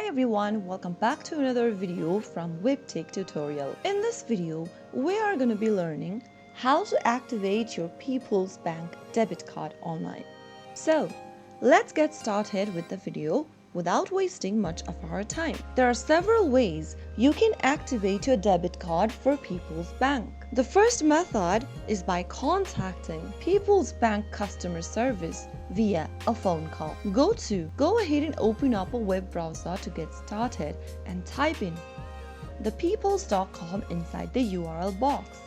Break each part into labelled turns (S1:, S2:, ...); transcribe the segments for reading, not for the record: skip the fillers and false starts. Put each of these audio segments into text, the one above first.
S1: everyone, welcome back to another video from Webtech Tutorial. In this video, we are going to be learning how to activate your People's Bank debit card online. So, let's get started with the video without wasting much of our time. There are several ways you can activate your debit card for People's Bank. The first method is by contacting People's Bank customer service via a phone call. Go ahead and open up a web browser to get started and type in thepeoples.com inside the URL box.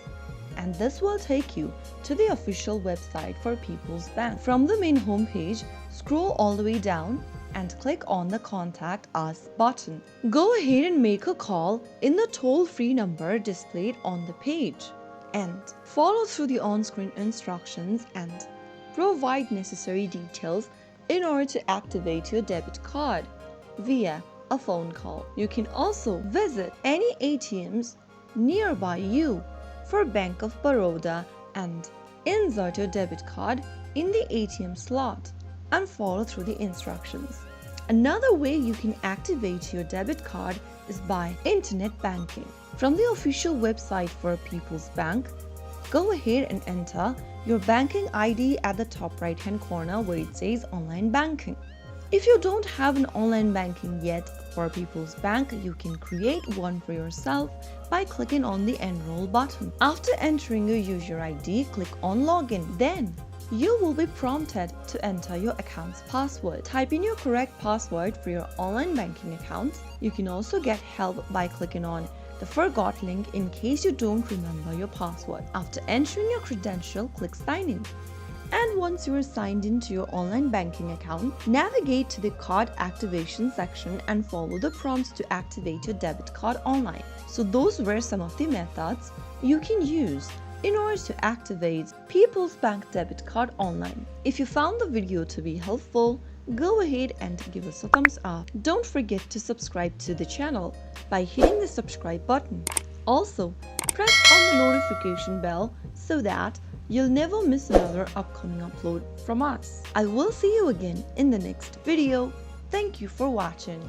S1: And this will take you to the official website for People's Bank. From the main homepage, scroll all the way down and click on the Contact Us button. Go ahead and make a call in the toll-free number displayed on the page and follow through the on-screen instructions and provide necessary details in order to activate your debit card via a phone call. You can also visit any ATMs nearby you for Bank of Baroda and insert your debit card in the ATM slot and follow through the instructions. Another way you can activate your debit card is by internet banking. From the official website for People's Bank, go ahead and enter your banking ID at the top right hand corner where it says online banking. If you don't have an online banking yet for People's Bank, you can create one for yourself by clicking on the Enroll button. After entering your user ID, click on Login. Then you will be prompted to enter your account's password. Type in your correct password for your online banking account. You can also get help by clicking on the Forgot link in case you don't remember your password. After entering your credential, click Sign In. And once you are signed into your online banking account, navigate to the card activation section and follow the prompts to activate your debit card online. So those were some of the methods you can use in order to activate People's Bank debit card online. If you found the video to be helpful, go ahead and give us a thumbs up. Don't forget to subscribe to the channel by hitting the subscribe button. Also, press on the notification bell so that you'll never miss another upcoming upload from us. I will see you again in the next video. Thank you for watching.